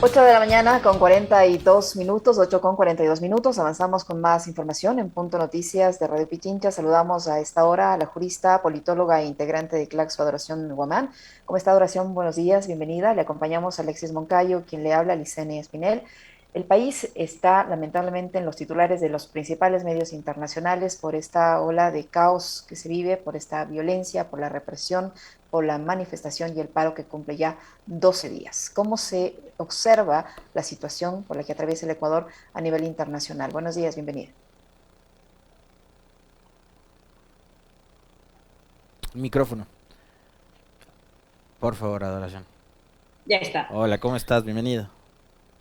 8 de la mañana con 42 minutos, 8 con 42 minutos. Avanzamos con más información en Punto Noticias de Radio Pichincha. Saludamos a esta hora a la jurista, politóloga e integrante de Claxo Adoración Guamán. ¿Cómo está, Adoración? Buenos días, bienvenida. Le acompañamos a Alexis Moncayo, quien le habla, Licenia Espinel. El país está lamentablemente en los titulares de los principales medios internacionales por esta ola de caos que se vive, por esta violencia, por la represión, por la manifestación y el paro que cumple ya 12 días. ¿Cómo se observa la situación por la que atraviesa el Ecuador a nivel internacional? Buenos días, bienvenida. Micrófono, por favor, Adoración. Ya está. Hola, ¿cómo estás? Bienvenido.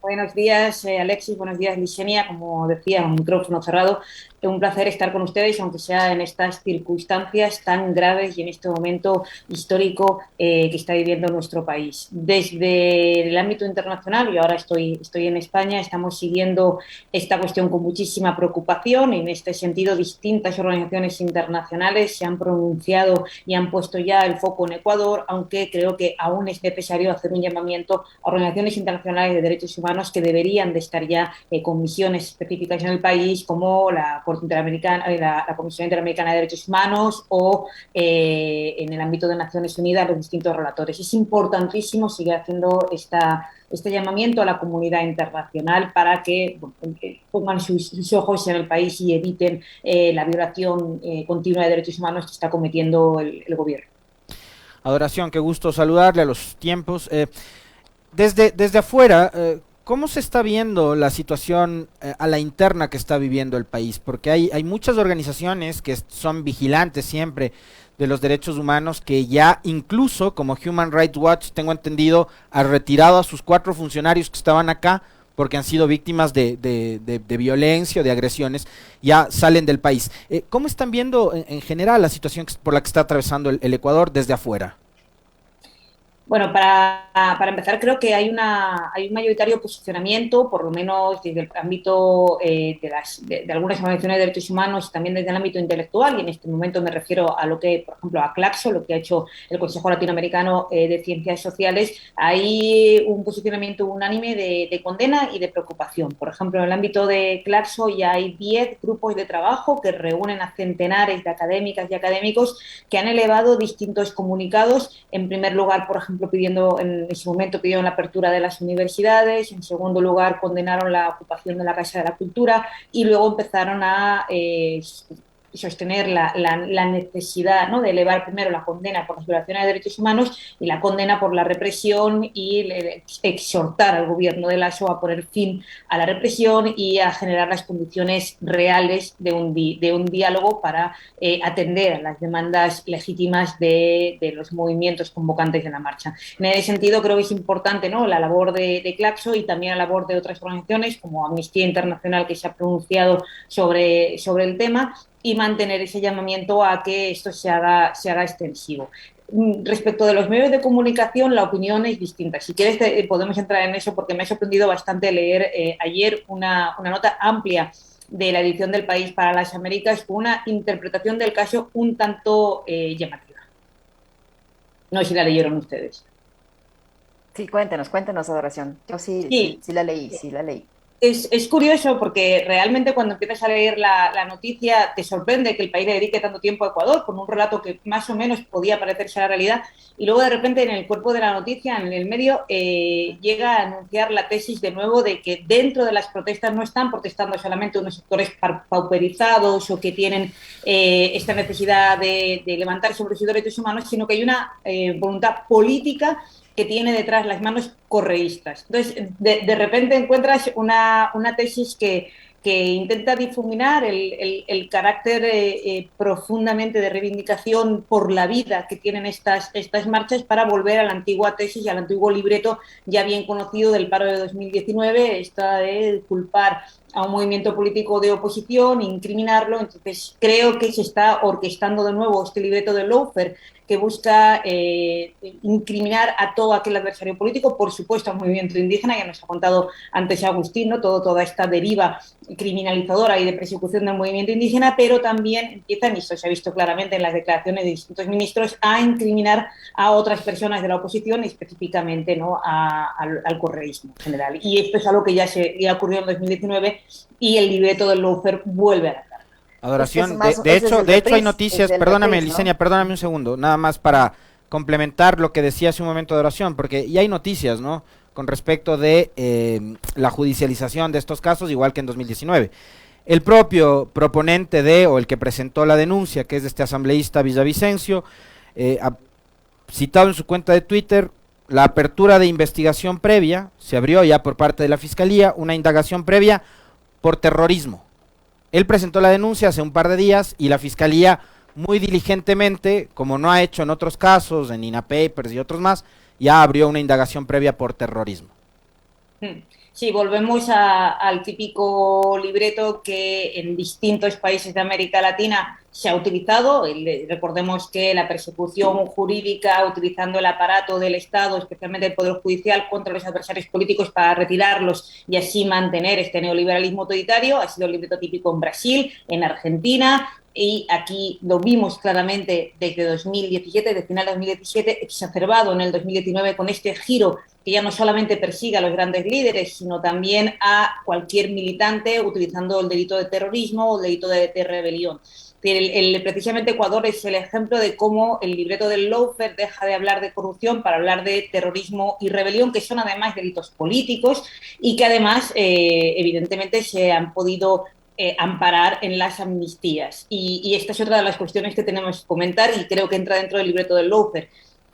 Buenos días, Alexis. Buenos días, Licenia. Como decía, un micrófono cerrado. Es un placer estar con ustedes, aunque sea en estas circunstancias tan graves y en este momento histórico que está viviendo nuestro país. Desde el ámbito internacional, y ahora estoy en España, estamos siguiendo esta cuestión con muchísima preocupación. En este sentido, distintas organizaciones internacionales se han pronunciado y han puesto ya el foco en Ecuador, aunque creo que aún es necesario hacer un llamamiento a organizaciones internacionales de derechos humanos que deberían de estar ya con misiones específicas en el país, como la Corte Interamericana, la Comisión Interamericana de Derechos Humanos o en el ámbito de Naciones Unidas los distintos relatores. Es importantísimo seguir haciendo este llamamiento a la comunidad internacional para que, bueno, pongan sus ojos en el país y eviten la violación continua de derechos humanos que está cometiendo el gobierno. Adoración, qué gusto saludarle a los tiempos. Desde afuera, ¿cómo se está viendo la situación a la interna que está viviendo el país? Porque hay muchas organizaciones que son vigilantes siempre de los derechos humanos que ya incluso como Human Rights Watch, tengo entendido, ha retirado a sus 4 funcionarios que estaban acá porque han sido víctimas de violencia o de agresiones, ya salen del país. ¿Cómo están viendo en general la situación por la que está atravesando el Ecuador desde afuera? Bueno, para empezar, creo que hay un mayoritario posicionamiento, por lo menos desde el ámbito de algunas organizaciones de derechos humanos y también desde el ámbito intelectual, y en este momento me refiero a lo que, por ejemplo, a Claxo, lo que ha hecho el Consejo Latinoamericano de Ciencias Sociales. Hay un posicionamiento unánime de condena y de preocupación. Por ejemplo, en el ámbito de Claxo ya hay 10 grupos de trabajo que reúnen a centenares de académicas y académicos que han elevado distintos comunicados. En primer lugar, por ejemplo, en su momento pidieron la apertura de las universidades. En segundo lugar, condenaron la ocupación de la Casa de la Cultura, y luego empezaron a sostener la necesidad, ¿no?, de elevar primero la condena por las violaciones de derechos humanos y la condena por la represión, y exhortar al gobierno de Lasso a poner fin a la represión y a generar las condiciones reales de un diálogo para atender a las demandas legítimas de los movimientos convocantes de la marcha. En ese sentido, creo que es importante, ¿no?, la labor de Claxo y también la labor de otras organizaciones como Amnistía Internacional, que se ha pronunciado sobre el tema, y mantener ese llamamiento a que esto se haga extensivo. Respecto de los medios de comunicación, la opinión es distinta. Si quieres, podemos entrar en eso, porque me ha sorprendido bastante leer ayer una nota amplia de la edición del País para las Américas, con una interpretación del caso un tanto llamativa. No sé si la leyeron ustedes. Sí, cuéntenos, Adoración. Yo sí, sí, Sí, sí la leí, sí la leí. es curioso, porque realmente cuando empiezas a leer la noticia te sorprende que el país le dedique tanto tiempo a Ecuador con un relato que más o menos podía parecerse a la realidad, y luego de repente en el cuerpo de la noticia, en el medio, llega a anunciar la tesis de nuevo de que dentro de las protestas no están protestando solamente unos sectores pauperizados o que tienen esta necesidad de levantar sobre sus derechos humanos, sino que hay una voluntad política que tiene detrás las manos correístas. Entonces, de repente encuentras una tesis que intenta difuminar el carácter profundamente de reivindicación por la vida que tienen estas marchas, para volver a la antigua tesis y al antiguo libreto ya bien conocido del paro de 2019, esta de culpar a un movimiento político de oposición, incriminarlo. Entonces creo que se está orquestando de nuevo este libreto de lawfare, que busca incriminar a todo aquel adversario político, por supuesto al movimiento indígena, que nos ha contado antes Agustín, ¿no? Toda esta deriva criminalizadora y de persecución del movimiento indígena, pero también empiezan, y esto se ha visto claramente en las declaraciones de distintos ministros, a incriminar a otras personas de la oposición, específicamente, ¿no?, al correísmo en general. Y esto es algo que ya ocurrió en 2019 y el libreto del lawfare vuelve a la carga. Adoración, de hecho hay noticias, perdóname Licenia, perdóname un segundo, nada más para complementar lo que decía hace un momento Adoración, porque ya hay noticias, ¿no?, con respecto de la judicialización de estos casos, igual que en 2019. El propio proponente o el que presentó la denuncia, que es este asambleísta Villavicencio, ha citado en su cuenta de Twitter la apertura de investigación previa, se abrió ya por parte de la Fiscalía una indagación previa por terrorismo. Él presentó la denuncia hace un par de días y la Fiscalía muy diligentemente, como no ha hecho en otros casos, en INA Papers y otros más, ya abrió una indagación previa por terrorismo. Sí, volvemos al típico libreto que en distintos países de América Latina se ha utilizado. Recordemos que la persecución jurídica utilizando el aparato del Estado, especialmente el Poder Judicial, contra los adversarios políticos para retirarlos y así mantener este neoliberalismo autoritario, ha sido el libreto típico en Brasil, en Argentina, y aquí lo vimos claramente desde 2017, desde final de 2017, exacerbado en el 2019 con este giro que ya no solamente persigue a los grandes líderes, sino también a cualquier militante utilizando el delito de terrorismo o el delito de rebelión. Precisamente Ecuador es el ejemplo de cómo el libreto del lawfare deja de hablar de corrupción para hablar de terrorismo y rebelión, que son además delitos políticos y que además evidentemente se han podido amparar en las amnistías. Y esta es otra de las cuestiones que tenemos que comentar y creo que entra dentro del libreto del lawfare.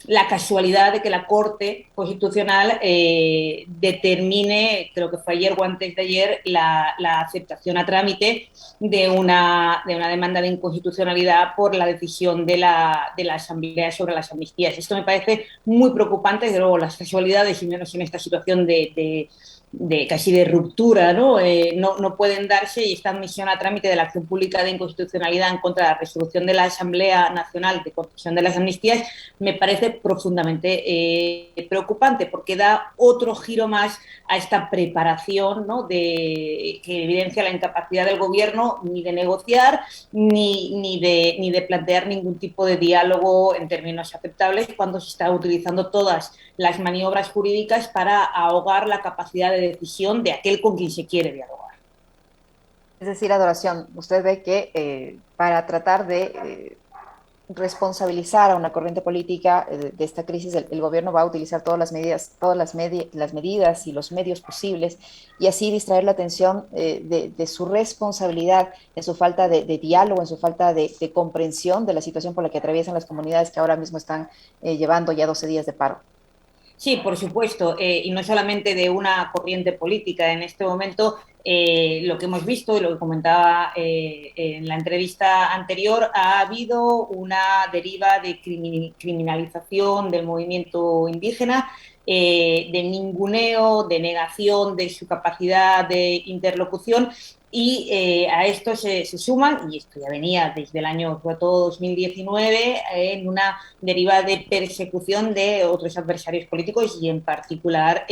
La casualidad de que la Corte Constitucional determine, creo que fue ayer o antes de ayer, la aceptación a trámite de una demanda de inconstitucionalidad por la decisión de la Asamblea sobre las amnistías. Esto me parece muy preocupante, desde luego las casualidades, y menos en esta situación de casi de ruptura, ¿no? No pueden darse, y esta admisión a trámite de la acción pública de inconstitucionalidad en contra de la resolución de la Asamblea Nacional de concesión de las amnistías me parece profundamente preocupante, porque da otro giro más a esta preparación, ¿no?, que evidencia la incapacidad del gobierno ni de negociar ni de plantear ningún tipo de diálogo en términos aceptables cuando se está utilizando todas las maniobras jurídicas para ahogar la capacidad de decisión de aquel con quien se quiere dialogar. Es decir, Adoración, usted ve que para tratar de responsabilizar a una corriente política de esta crisis, el gobierno va a utilizar todas las medidas y los medios posibles y así distraer la atención de su responsabilidad, en su falta de diálogo, en su falta de comprensión de la situación por la que atraviesan las comunidades que ahora mismo están llevando ya 12 días de paro. Sí, por supuesto, y no solamente de una corriente política. En este momento, lo que hemos visto y lo que comentaba en la entrevista anterior, ha habido una deriva de criminalización del movimiento indígena, de ninguneo, de negación de su capacidad de interlocución. Y a esto se suman, y esto ya venía desde el año, sobre todo 2019, en una deriva de persecución de otros adversarios políticos y en particular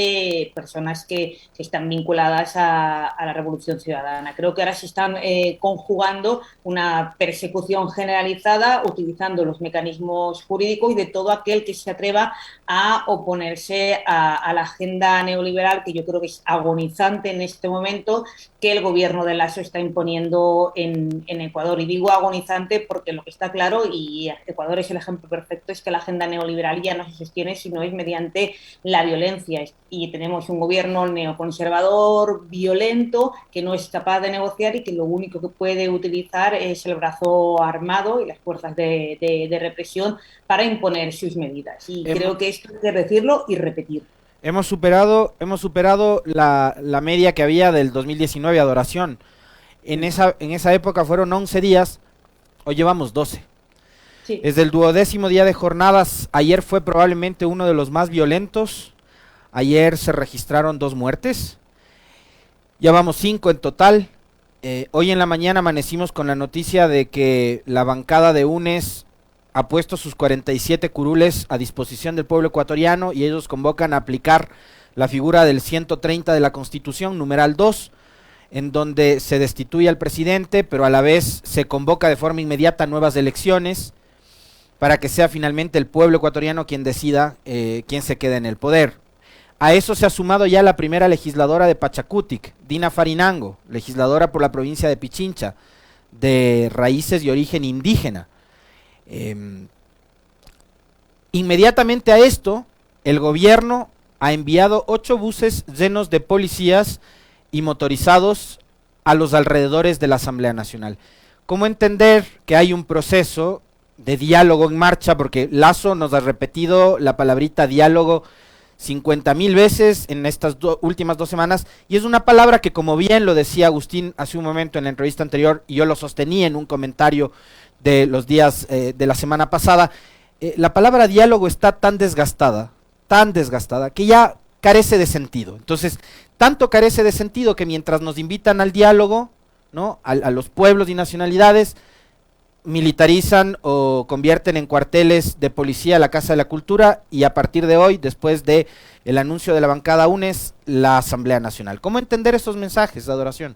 personas que están vinculadas a la Revolución Ciudadana. Creo que ahora se están conjugando una persecución generalizada utilizando los mecanismos jurídicos y de todo aquel que se atreva a oponerse a la agenda neoliberal, que yo creo que es agonizante en este momento, que el gobierno de Lasso está imponiendo en Ecuador. Y digo agonizante porque lo que está claro, y Ecuador es el ejemplo perfecto, es que la agenda neoliberal ya no se sostiene sino es mediante la violencia. Y tenemos un gobierno neoconservador, violento, que no es capaz de negociar y que lo único que puede utilizar es el brazo armado y las fuerzas de represión para imponer sus medidas. Y creo que esto hay que decirlo y repetirlo. Hemos superado la media que había del 2019, Adoración. En esa época fueron 11 días, hoy llevamos 12. Sí. Desde el 12º día de jornadas, ayer fue probablemente uno de los más violentos. Ayer se registraron 2 muertes, ya vamos 5 en total. Hoy en la mañana amanecimos con la noticia de que la bancada de UNES ha puesto sus 47 curules a disposición del pueblo ecuatoriano y ellos convocan a aplicar la figura del 130 de la Constitución, numeral 2, en donde se destituye al presidente, pero a la vez se convoca de forma inmediata nuevas elecciones para que sea finalmente el pueblo ecuatoriano quien decida quién se queda en el poder. A eso se ha sumado ya la primera legisladora de Pachacutic, Dina Farinango, legisladora por la provincia de Pichincha, de raíces y origen indígena. Inmediatamente a esto, el gobierno ha enviado 8 buses llenos de policías y motorizados a los alrededores de la Asamblea Nacional. ¿Cómo entender que hay un proceso de diálogo en marcha? Porque Lasso nos ha repetido la palabrita diálogo 50.000 veces en estas últimas 2 semanas, y es una palabra que, como bien lo decía Agustín hace un momento en la entrevista anterior, y yo lo sostenía en un comentario de los días de la semana pasada, la palabra diálogo está tan desgastada, que ya carece de sentido. Entonces, tanto carece de sentido que mientras nos invitan al diálogo, ¿no?, a los pueblos y nacionalidades, militarizan o convierten en cuarteles de policía la Casa de la Cultura, y a partir de hoy, después de el anuncio de la bancada UNES, la Asamblea Nacional. ¿Cómo entender estos mensajes de Adoración?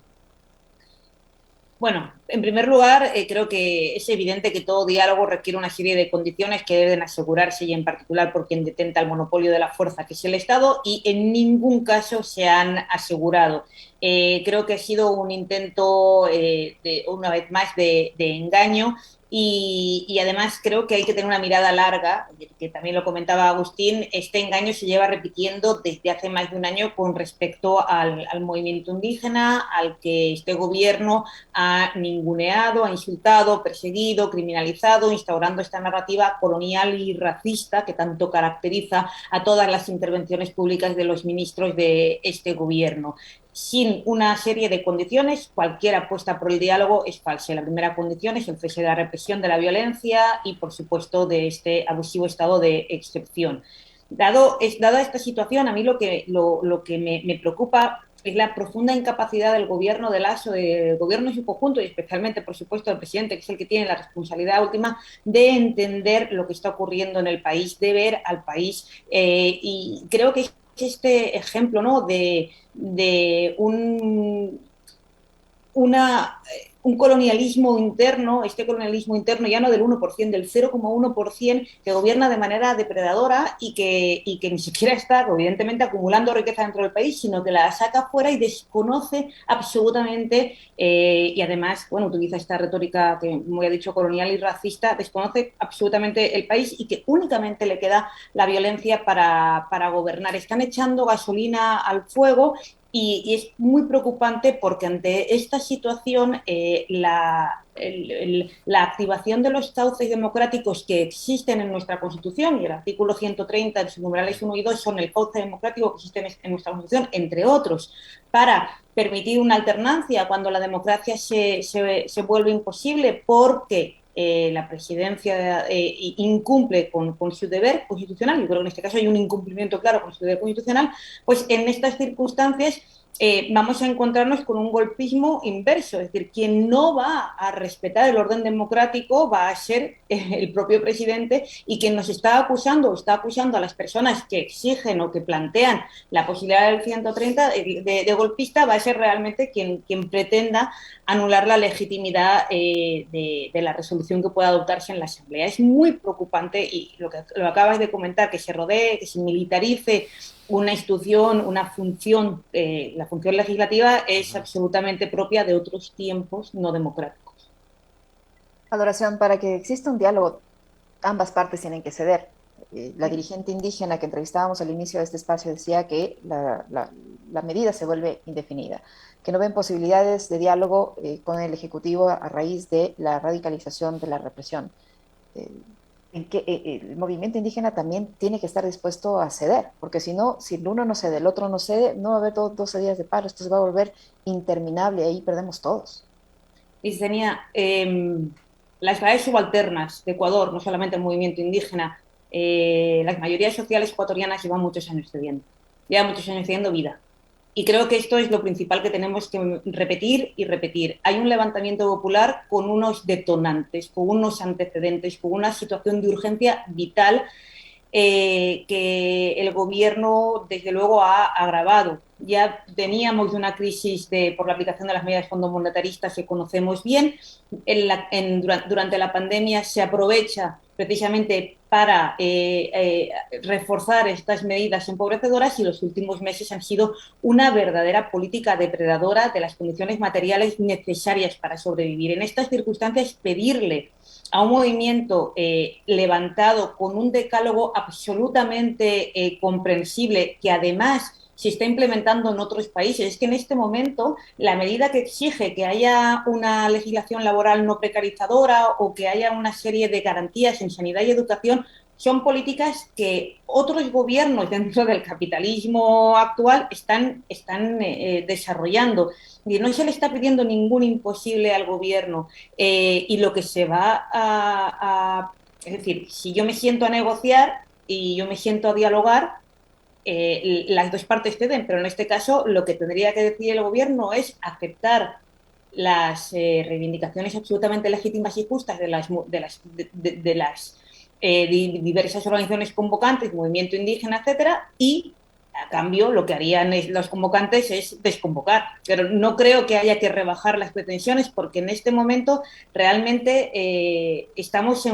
Bueno, en primer lugar, creo que es evidente que todo diálogo requiere una serie de condiciones que deben asegurarse, y en particular por quien detenta el monopolio de la fuerza, que es el Estado, y en ningún caso se han asegurado. Creo que ha sido un intento, una vez más, de engaño. Y además creo que hay que tener una mirada larga, que también lo comentaba Agustín. Este engaño se lleva repitiendo desde hace más de un año con respecto al movimiento indígena, al que este gobierno ha ninguneado, ha insultado, perseguido, criminalizado, instaurando esta narrativa colonial y racista que tanto caracteriza a todas las intervenciones públicas de los ministros de este gobierno. Sin una serie de condiciones, cualquier apuesta por el diálogo es falsa. La primera condición es el cese de la represión, de la violencia y, por supuesto, de este abusivo estado de excepción. Dada esta situación, a mí lo que me preocupa es la profunda incapacidad del gobierno de Lasso, del gobierno en su conjunto, y especialmente, por supuesto, del presidente, que es el que tiene la responsabilidad última, de entender lo que está ocurriendo en el país, de ver al país. Y creo que este ejemplo, ¿no?, de un colonialismo interno, este colonialismo interno ya no del 1%, del 0,1%, que gobierna de manera depredadora y que ni siquiera está, evidentemente, acumulando riqueza dentro del país, sino que la saca fuera y desconoce absolutamente, y además, bueno, utiliza esta retórica que, como he dicho, colonial y racista, desconoce absolutamente el país y que únicamente le queda la violencia para gobernar. Están echando gasolina al fuego. Y es muy preocupante porque ante esta situación la activación de los cauces democráticos que existen en nuestra Constitución, y el artículo 130 en sus numerales 1 y 2 son el cauce democrático que existe en nuestra Constitución, entre otros, para permitir una alternancia cuando la democracia se vuelve imposible porque la presidencia incumple con su deber constitucional. Yo creo que en este caso hay un incumplimiento claro con su deber constitucional. Pues en estas circunstancias vamos a encontrarnos con un golpismo inverso, es decir, quien no va a respetar el orden democrático va a ser el propio presidente, y quien nos está acusando a las personas que exigen o que plantean la posibilidad del 130 de golpista va a ser realmente quien pretenda anular la legitimidad de la resolución que pueda adoptarse en la Asamblea. Es muy preocupante, y lo acabas de comentar, que se rodee, que se militarice una institución, una función, la función legislativa es absolutamente propia de otros tiempos no democráticos. Adoración, para que exista un diálogo, ambas partes tienen que ceder. La dirigente indígena que entrevistábamos al inicio de este espacio decía que la medida se vuelve indefinida, que no ven posibilidades de diálogo con el Ejecutivo a raíz de la radicalización de la represión. En que el movimiento indígena también tiene que estar dispuesto a ceder, porque si no, si el uno no cede, el otro no cede, no va a haber 12 días de paro, esto se va a volver interminable, ahí perdemos todos. Y tenía las raíces subalternas de Ecuador, no solamente el movimiento indígena, las mayorías sociales ecuatorianas llevan muchos años cediendo vida. Y creo que esto es lo principal que tenemos que repetir y repetir. Hay un levantamiento popular con unos detonantes, con unos antecedentes, con una situación de urgencia vital que el gobierno, desde luego, ha agravado. Ya teníamos una crisis por la aplicación de las medidas fondomonetaristas que conocemos bien. Durante la pandemia se aprovecha precisamente para reforzar estas medidas empobrecedoras, y los últimos meses han sido una verdadera política depredadora de las condiciones materiales necesarias para sobrevivir. En estas circunstancias, pedirle a un movimiento levantado con un decálogo absolutamente comprensible, que además se está implementando en otros países. Es que en este momento la medida que exige que haya una legislación laboral no precarizadora o que haya una serie de garantías en sanidad y educación son políticas que otros gobiernos dentro del capitalismo actual están desarrollando. Y no se le está pidiendo ningún imposible al gobierno. Y lo que se va es decir, si yo me siento a negociar y yo me siento a dialogar, las dos partes ceden, pero en este caso lo que tendría que decir el gobierno es aceptar las reivindicaciones absolutamente legítimas y justas de las diversas organizaciones convocantes, movimiento indígena, etcétera, y a cambio lo que harían los convocantes es desconvocar. Pero no creo que haya que rebajar las pretensiones, porque en este momento realmente estamos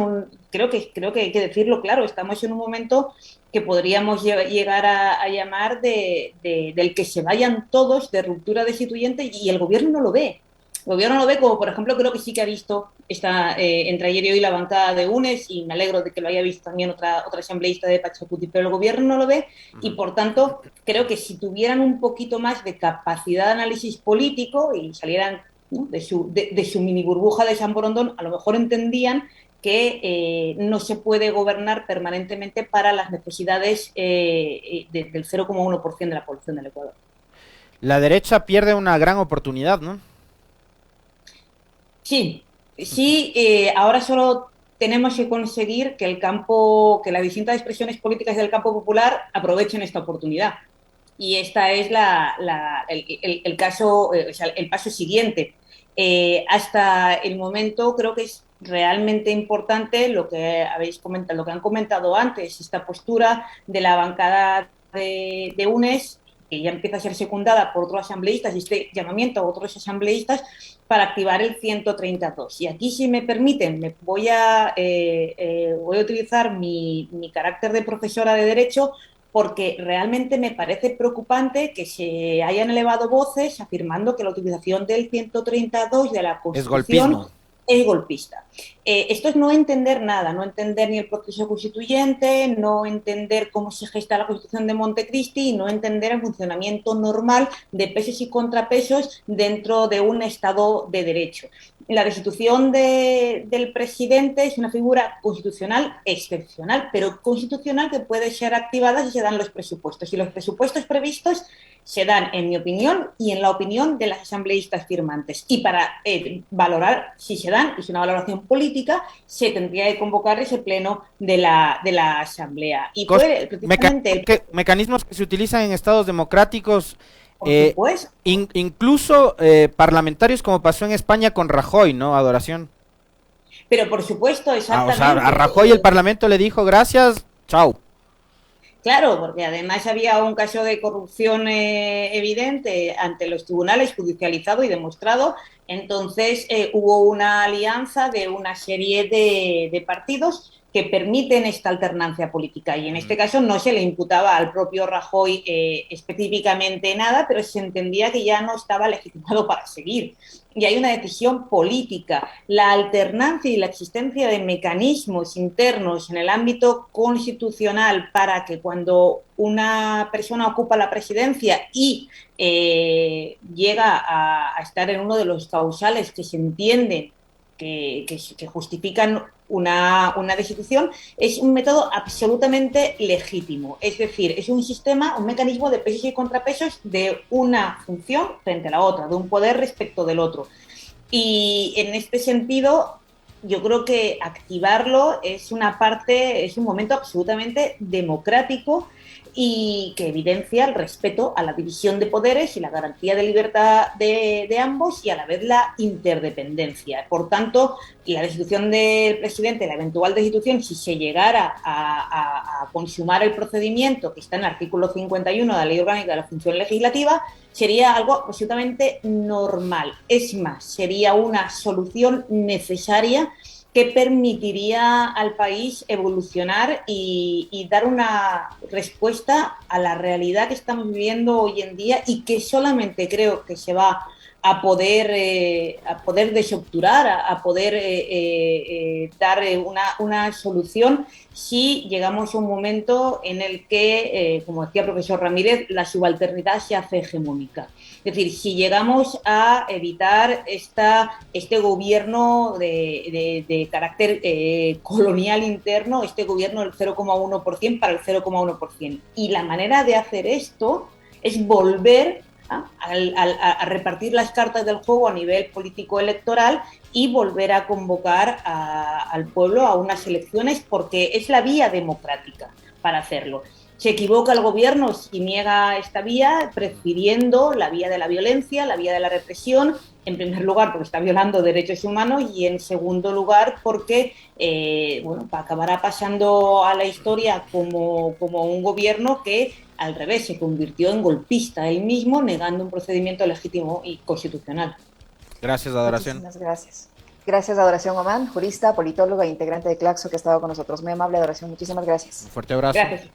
creo que hay que decirlo claro, estamos en un momento que podríamos llegar a llamar del que se vayan todos, de ruptura destituyente, y el gobierno no lo ve. El gobierno lo ve, como por ejemplo creo que sí que ha visto entre ayer y hoy la bancada de UNES, y me alegro de que lo haya visto también otra asambleísta de Pachacuti, pero el gobierno no lo ve. Y por tanto creo que si tuvieran un poquito más de capacidad de análisis político y salieran, ¿no?, de su mini burbuja de San Borondón, a lo mejor entendían que no se puede gobernar permanentemente para las necesidades del 0,1% de la población del Ecuador. La derecha pierde una gran oportunidad, ¿no? Sí, sí, ahora solo tenemos que conseguir que las distintas expresiones políticas del campo popular aprovechen esta oportunidad. Y esta es el caso, o sea, el paso siguiente. Hasta el momento creo que es realmente importante lo que habéis comentado, lo que han comentado antes, esta postura de la bancada de UNES, que ya empieza a ser secundada por otros asambleístas, y este llamamiento a otros asambleístas para activar el 132. Y aquí, si me permiten, voy a utilizar mi carácter de profesora de Derecho, porque realmente me parece preocupante que se hayan elevado voces afirmando que la utilización del 132 de la Es Constitución golpismo. es golpista. Esto es no entender nada, no entender ni el proceso constituyente, no entender cómo se gesta la Constitución de Montecristi, y no entender el funcionamiento normal de pesos y contrapesos dentro de un Estado de Derecho. La destitución del presidente es una figura constitucional excepcional, pero constitucional, que puede ser activada si se dan los presupuestos. Y los presupuestos previstos se dan, en mi opinión, y en la opinión de las asambleístas firmantes. Y para valorar si se dan, y es una valoración política, se tendría que convocar ese pleno de la Asamblea. Y fue precisamente Mecanismos que se utilizan en estados democráticos, por supuesto. incluso parlamentarios, como pasó en España con Rajoy, ¿no? Adoración. Pero por supuesto, O sea, exactamente. a Rajoy el Parlamento le dijo gracias, chao. Claro, porque además había un caso de corrupción evidente ante los tribunales, judicializado y demostrado. Entonces hubo una alianza de una serie de partidos que permiten esta alternancia política, y en este caso no se le imputaba al propio Rajoy específicamente nada, pero se entendía que ya no estaba legitimado para seguir. Y hay una decisión política. La alternancia y la existencia de mecanismos internos en el ámbito constitucional para que, cuando una persona ocupa la presidencia y llega a estar en uno de los causales que se entienden que justifican una destitución, es un método absolutamente legítimo. Es decir, es un sistema, un mecanismo de pesos y contrapesos de una función frente a la otra, de un poder respecto del otro. Y en este sentido, yo creo que activarlo es un momento absolutamente democrático, y que evidencia el respeto a la división de poderes y la garantía de libertad de ambos y a la vez la interdependencia. Por tanto, la destitución del presidente, la eventual destitución, si se llegara a consumar el procedimiento que está en el artículo 51 de la Ley Orgánica de la Función Legislativa, sería algo absolutamente normal. Es más, sería una solución necesaria que permitiría al país evolucionar y dar una respuesta a la realidad que estamos viviendo hoy en día y que solamente creo que se va a poder desobturar, a poder dar una solución si llegamos a un momento en el que, como decía el profesor Ramírez, la subalternidad se hace hegemónica. Es decir, si llegamos a evitar este gobierno de carácter colonial interno, este gobierno del 0,1% para el 0,1%. Y la manera de hacer esto es volver a repartir las cartas del juego a nivel político-electoral y volver a convocar al pueblo a unas elecciones, porque es la vía democrática para hacerlo. Se equivoca el gobierno si niega esta vía, prefiriendo la vía de la violencia, la vía de la represión, en primer lugar porque está violando derechos humanos y en segundo lugar porque acabará pasando a la historia como un gobierno que al revés se convirtió en golpista él mismo, negando un procedimiento legítimo y constitucional. Gracias, Adoración. Muchísimas gracias. Gracias, Adoración Guamán, jurista, politóloga e integrante de Claxo, que ha estado con nosotros. Muy amable, Adoración. Muchísimas gracias. Un fuerte abrazo. Gracias.